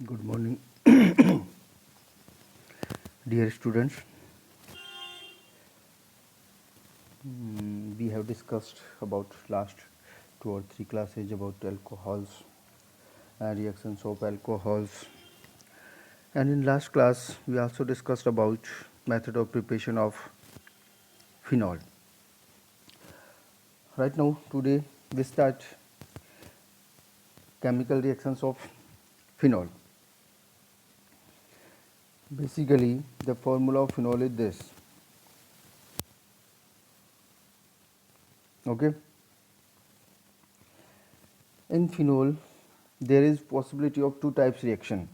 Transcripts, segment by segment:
Good morning, dear students. We have discussed about last 2 or 3 classes about alcohols and reactions of alcohols. And in last class, we also discussed about method of preparation of phenol. Right now, today we start chemical reactions of phenol. Basically, the formula of phenol is this. Okay. In phenol, there is possibility of two types reaction.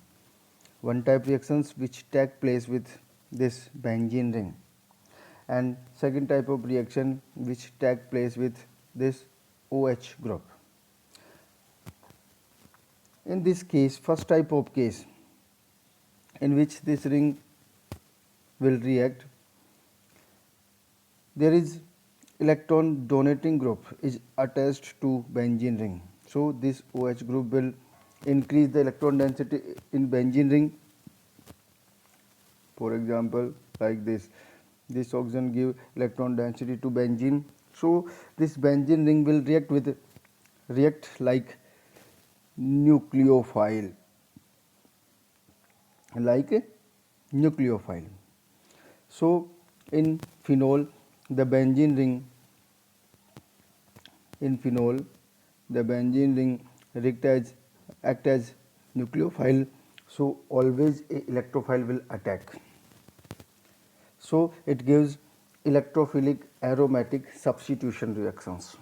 One type reactions which take place with this benzene ring, and second type of reaction which take place with this OH group. In this case, first type of case in which this ring will react, there is electron donating group is attached to benzene ring. So this OH group will increase the electron density in benzene ring. For example, like this oxygen give electron density to benzene. So this benzene ring will react like nucleophile, like a nucleophile. So in phenol, the benzene ring in phenol, the benzene ring act as nucleophile. So always a electrophile will attack. So it gives electrophilic aromatic substitution reactions.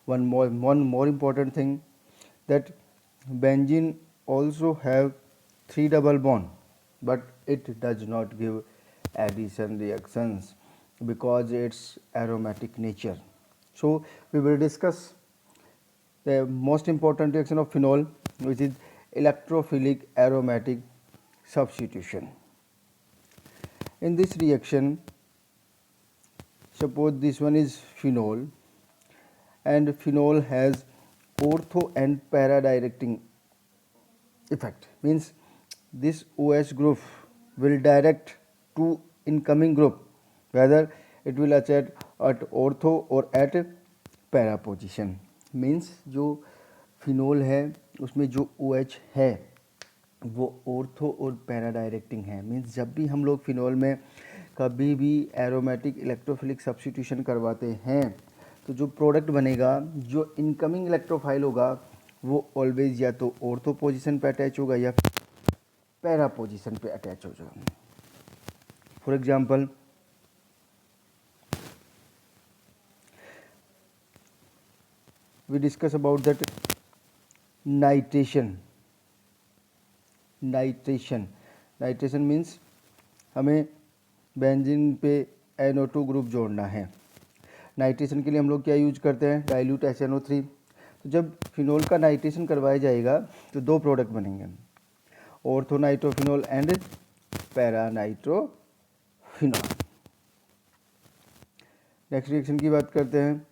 One more important thing, that benzene also have 3 double bond, but it does not give addition reactions because its aromatic nature. So we will discuss the most important reaction of phenol, which is electrophilic aromatic substitution. In this reaction, suppose this one is phenol, and phenol has ortho and para directing effect, means this OH group will direct to incoming group, whether it will attach at ortho or at para position. means जो phenol है उसमें जो OH है वो ortho और para directing है. Means जब भी हम लोग फिनोल में कभी भी एरोमेटिक इलेक्ट्रोफिलिक सब्स्टिट्यूशन करवाते हैं तो जो प्रोडक्ट बनेगा, जो इनकमिंग इलेक्ट्रोफाइल होगा, वो ऑलवेज या तो ऑर्थो पोजीशन पे अटैच होगा या पैरा पोजीशन पे अटैच हो जाएगा. For example, we discuss about that nitration. Nitration means हमें बेंजीन पे NO2 ग्रुप जोड़ना है. नाइट्रेशन के लिए हम लोग क्या यूज करते हैं, डाइल्यूट HNO3. तो जब फिनोल का नाइट्रेशन करवाया जाएगा तो दो प्रोडक्ट बनेंगे, ऑर्थोनाइट्रोफिनोल एंड पैरानाइट्रोफिनोल. नेक्स्ट रिएक्शन की बात करते हैं.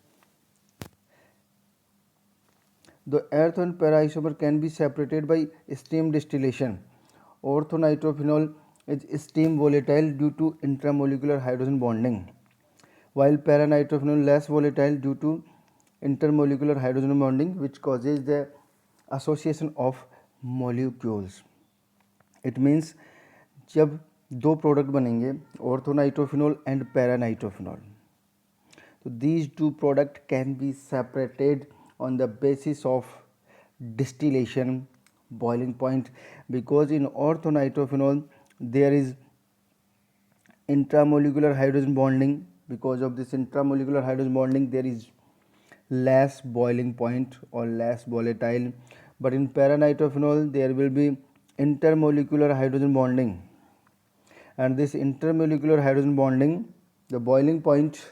The earth and para isomer can be separated by steam distillation. Orthonitrophenol is steam volatile due to intramolecular hydrogen bonding, while paranitrophenol less volatile due to intermolecular hydrogen bonding, which causes the association of molecules. It means जब दो product बनेंगे, ऑर्थोनाइट्रोफिनोल and पैरानाइट्रोफिनोल, so these two products can be separated on the basis of distillation boiling point, because in orthonitrophenol there is intramolecular hydrogen bonding. Because of this intramolecular hydrogen bonding there is less boiling point or less volatile, but in paranitrophenol there will be intermolecular hydrogen bonding, and this intermolecular hydrogen bonding, the boiling point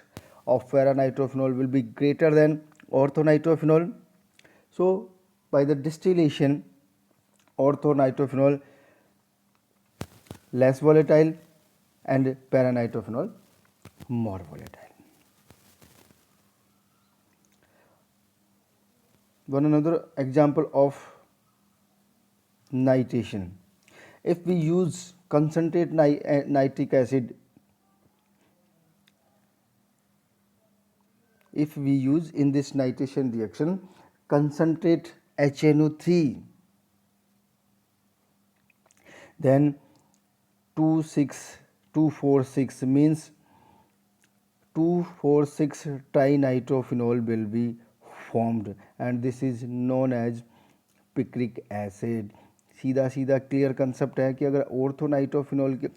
of paranitrophenol will be greater than orthonitrophenol. So by the distillation, orthonitrophenol less volatile and paranitrophenol more volatile. One another example of nitration. If we use concentrate nitric acid, if we use in this nitration reaction concentrate HNO3, then 2,6,2,4,6 means 2,4,6 trinitrophenol will be formed, and this is known as picric acid. सीधा सीधा clear concept है कि अगर ortho nitrophenol के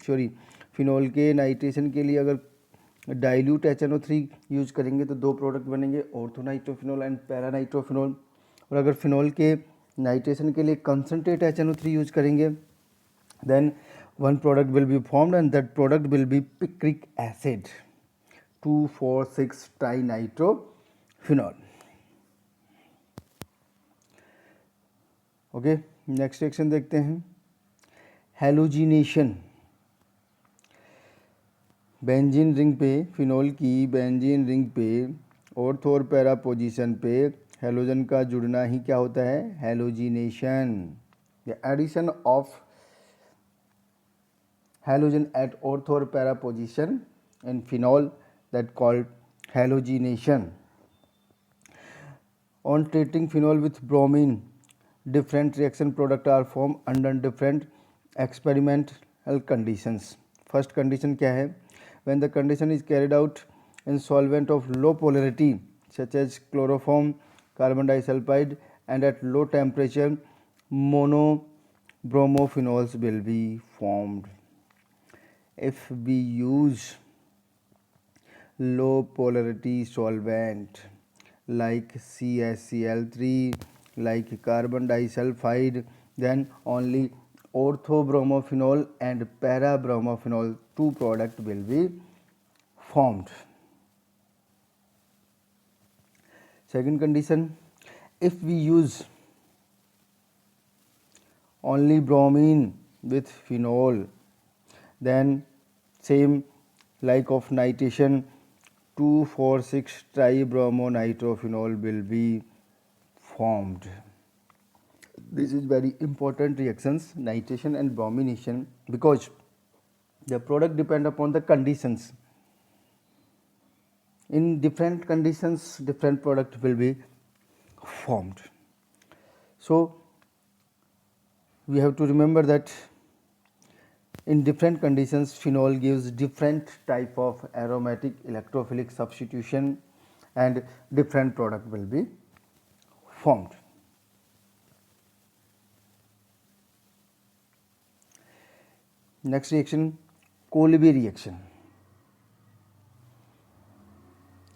phenol के nitration के लिए अगर डाइल्यूट HNO3 यूज करेंगे तो दो प्रोडक्ट बनेंगे, ortho nitrophenol and para nitrophenol. और अगर फिनॉल के नाइट्रेशन के लिए कंसनट्रेट HNO3 यूज करेंगे then one product will be formed and that product will be picric acid, 2,4,6 trinitrophenol. Okay, next reaction देखते हैं, हैलोजिनेशन। बेंजीन रिंग पे, फिनॉल की बेंजीन रिंग पे ऑर्थो और पैरा पोजीशन पे हैलोजन का जुड़ना ही क्या होता है, halogenation. The addition of halogen at ortho or para position in phenol that called halogenation. On treating phenol with bromine, different reaction product are formed under different experimental conditions. First condition क्या है, when the condition is carried out in solvent of low polarity such as chloroform, carbon disulfide and at low temperature monobromophenol will be formed. If we use low polarity solvent like CaCl3, like carbon disulfide, then only orthobromophenol and parabromophenol two product will be formed. Second condition, if we use only bromine with phenol, then same like of nitration 2,4,6 tribromonitrofenol will be formed. This is very important reactions, nitration and bromination, because the product depend upon the conditions. In different conditions different product will be formed. So we have to remember that in different conditions phenol gives different type of aromatic electrophilic substitution and different product will be formed. Next reaction, Kolbe reaction.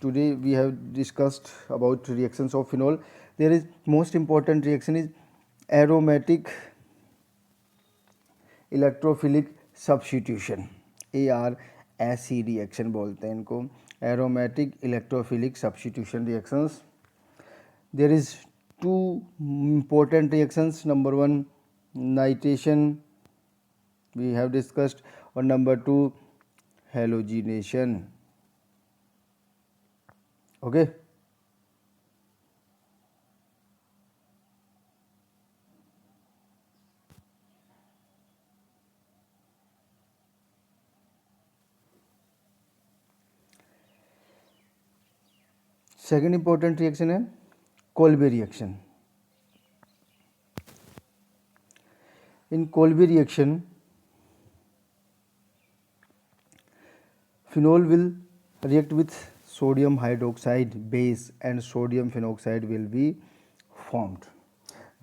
Today we have discussed about reactions of phenol. There is most important reaction is aromatic electrophilic substitution, ARSE reaction बोलते हैं इनको, aromatic electrophilic substitution reactions. There is two important reactions. Number one nitration we have discussed और number two halogenation. Okay, second important reaction है Kolbe reaction. In Kolbe reaction phenol will react with sodium hydroxide base and sodium phenoxide will be formed.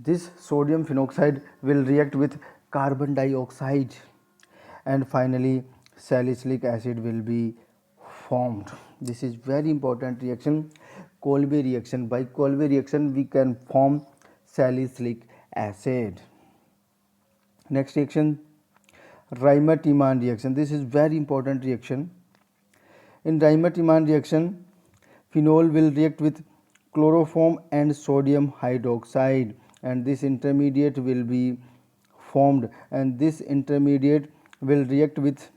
This sodium phenoxide will react with carbon dioxide and finally salicylic acid will be formed. This is very important reaction, Kolbe reaction. By Kolbe reaction we can form salicylic acid. Next reaction, Reimer-Tiemann reaction. This is very important reaction. In Reimer-Tiemann reaction phenol will react with chloroform and sodium hydroxide and this intermediate will be formed, and this intermediate will react with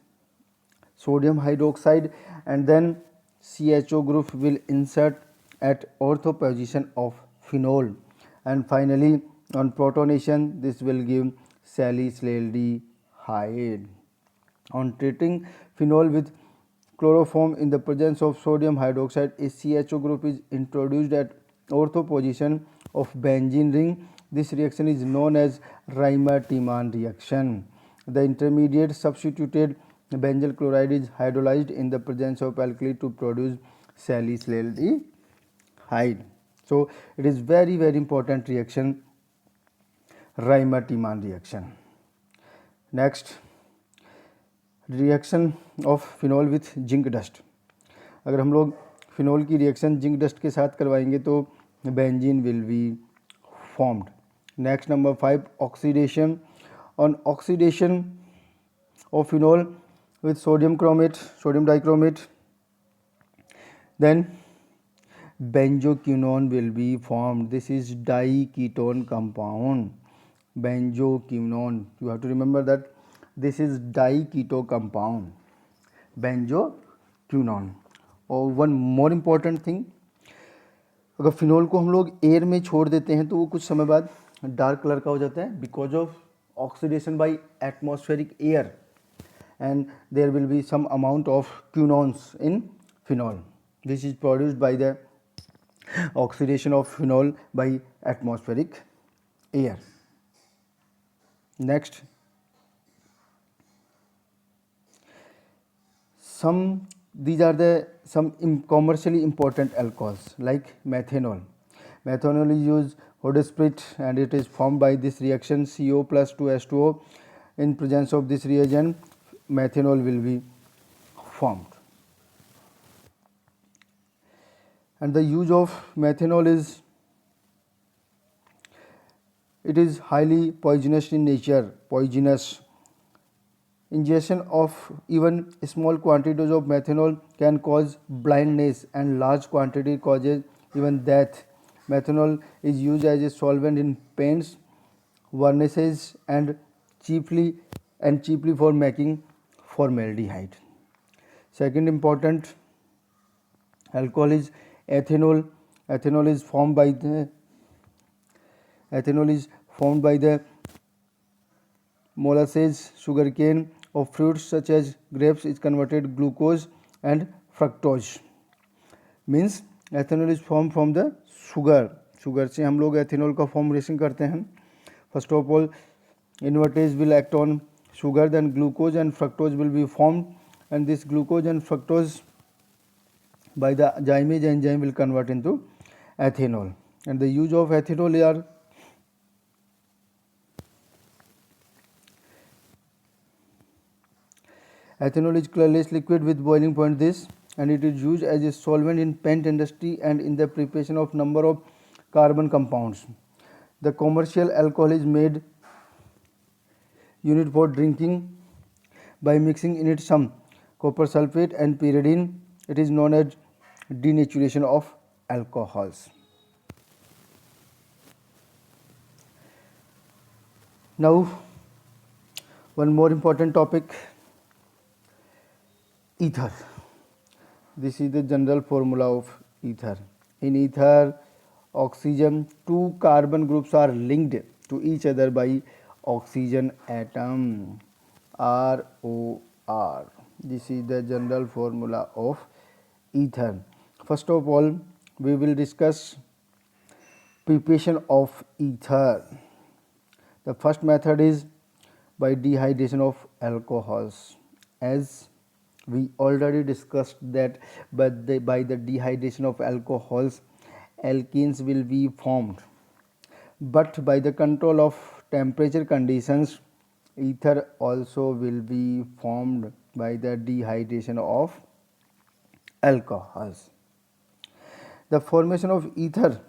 sodium hydroxide and then CHO group will insert at ortho position of phenol and finally On protonation, this will give salicylaldehyde. On treating phenol with chloroform in the presence of sodium hydroxide, a CHO group is introduced at ortho position of benzene ring. This reaction is known as Reimer-Tiemann reaction. The intermediate substituted benzyl chloride is hydrolyzed in the presence of alkali to produce salicylaldehyde. So it is very important reaction, Reimer-Tiemann reaction. Next, reaction of phenol with zinc dust. अगर हम लोग phenol की reaction zinc dust के साथ करवाएंगे तो benzene will be formed. Next number 5, oxidation. On oxidation of phenol with sodium chromate, sodium dichromate, then benzoquinone will be formed. This is diketone compound. Benzoquinone, you have to remember that this is diketo compound, benzoquinone. और one more important thing, अगर phenol को हम लोग air में छोड़ देते हैं तो वो कुछ समय बाद डार्क कलर का हो जाता है because of oxidation by atmospheric air, and there will be some amount of quinones in phenol. This is produced by the oxidation of phenol by atmospheric air. Next, these are the some commercially important alcohols like methanol. Methanol is used Hodesprit and it is formed by this reaction CO plus 2H2O. In presence of this reagent, methanol will be formed. And the use of methanol is, it is highly poisonous in nature, poisonous. Ingestion of even small quantities of methanol can cause blindness and large quantity causes even death. Methanol is used as a solvent in paints, varnishes and cheaply for making formaldehyde. Second important alcohol is ethanol. Ethanol is formed by the molasses, sugarcane of fruits such as grapes is converted glucose and fructose. Means ethanol is formed from the sugar. Sugar से हम लोग ethanol का formulation करते हैं. First of all invertase will act on sugar, then glucose and fructose will be formed, and this glucose and fructose by the Zyme enzyme will convert into ethanol. And the use of ethanol are ethanol is colorless liquid with boiling point this, and it is used as a solvent in paint industry and in the preparation of number of carbon compounds. The commercial alcohol is made unit for drinking by mixing in it some copper sulfate and pyridine. It is known as denaturation of alcohols. Now one more important topic, ether. This is the general formula of ether. In ether, oxygen, two carbon groups are linked to each other by oxygen atom, ROR. This is the general formula of ether. First of all, we will discuss preparation of ether. The first method is by dehydration of alcohols. As we already discussed that by the dehydration of alcohols, alkenes will be formed, but by the control of temperature conditions, ether also will be formed by the dehydration of alcohols. The formation of ether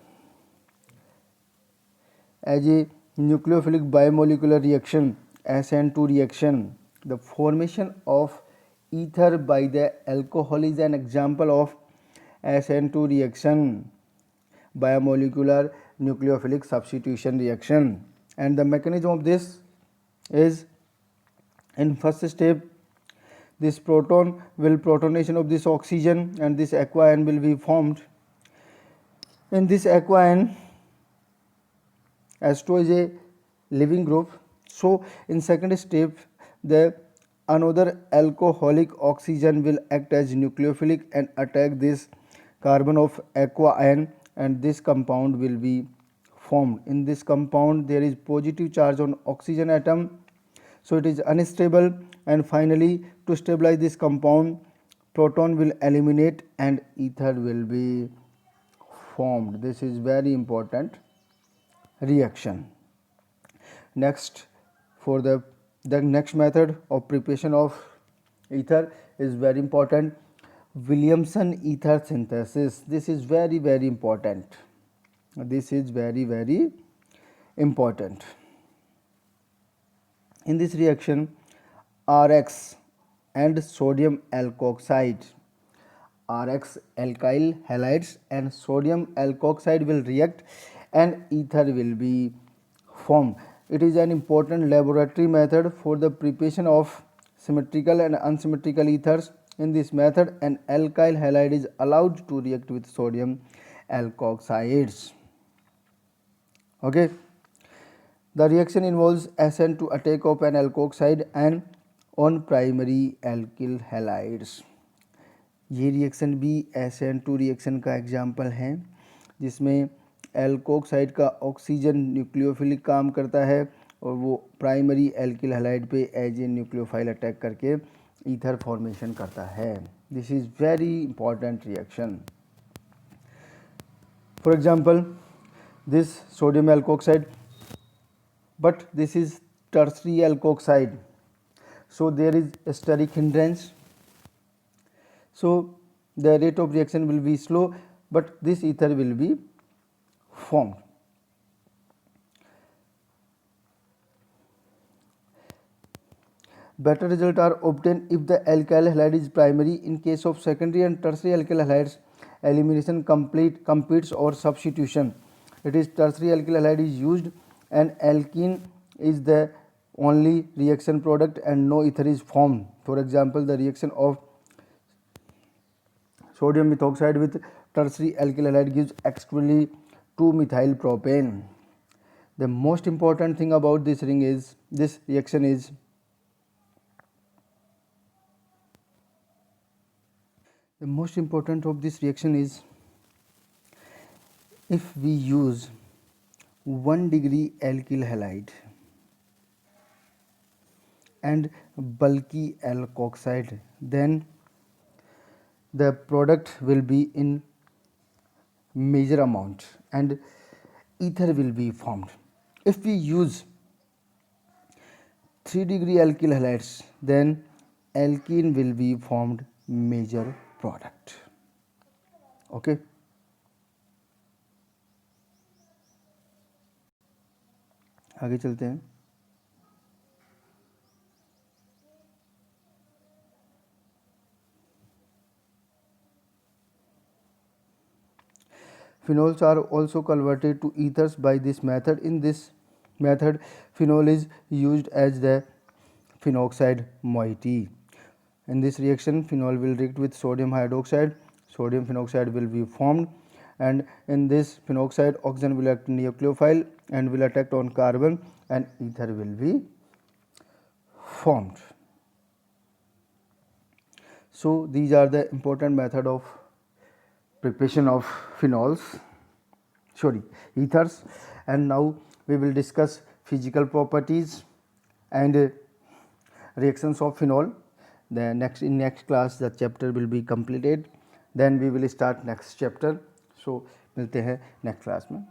as a nucleophilic bimolecular reaction, SN2 reaction. The formation of ether by the alcohol is an example of SN2 reaction, bimolecular nucleophilic substitution reaction. And the mechanism of this is, in first step, this proton will protonation of this oxygen and this aqua-ion will be formed. In this aqua-ion H2O is a living group. So in second step, the another alcoholic oxygen will act as nucleophilic and attack this carbon of aqua ion, and this compound will be formed. In this compound there is positive charge on oxygen atom, so it is unstable, and finally to stabilize this compound, proton will eliminate and ether will be formed. This is very important reaction. Next, for the next method of preparation of ether is very important, Williamson ether synthesis. This is very important. This is very important. In this reaction, RX and sodium alkoxide, RX alkyl halides and sodium alkoxide will react and ether will be formed. It is an important laboratory method for the preparation of symmetrical and unsymmetrical ethers. In this method, an alkyl halide is allowed to react with sodium alkoxides. Okay. The reaction involves Sn to attack of an alkoxide and on primary alkyl halides. ये reaction भी SN2 reaction का example है जिसमें alkoxide का oxygen nucleophilic काम करता है और वो प्राइमरी एल्किल हैलाइड पे एज ए न्यूक्लियोफाइल अटैक करके ईथर फॉर्मेशन करता है. This is very important reaction. For example this sodium alkoxide, but this is tertiary alkoxide, so there is a steric hindrance, so the rate of reaction will be slow, but this ether will be formed. Better results are obtained if the alkyl halide is primary. In case of secondary and tertiary alkyl halides, elimination competes or substitution. It is tertiary alkyl halide is used and alkene is the only reaction product and no ether is formed. For example, the reaction of sodium methoxide with tertiary alkyl halide gives actually 2-methyl propane. The most important thing about this reaction is the most important of this reaction is if we use 1 degree alkyl halide and bulky alkoxide, then the product will be in major amount and ether will be formed. If we use 3 degree alkyl halides, then alkene will be formed major product. Okay. आगे चलते हैं. Phenols are also converted to ethers by this method. In this method, phenol is used as the phenoxide moiety. In this reaction, phenol will react with sodium hydroxide, sodium phenoxide will be formed, and in this phenoxide, oxygen will act nucleophile and will attack on carbon and ether will be formed. So these are the important method of preparation of ethers, and now we will discuss physical properties and reactions of phenol. In next class the chapter will be completed, then we will start next chapter. So मिलते हैं next class में.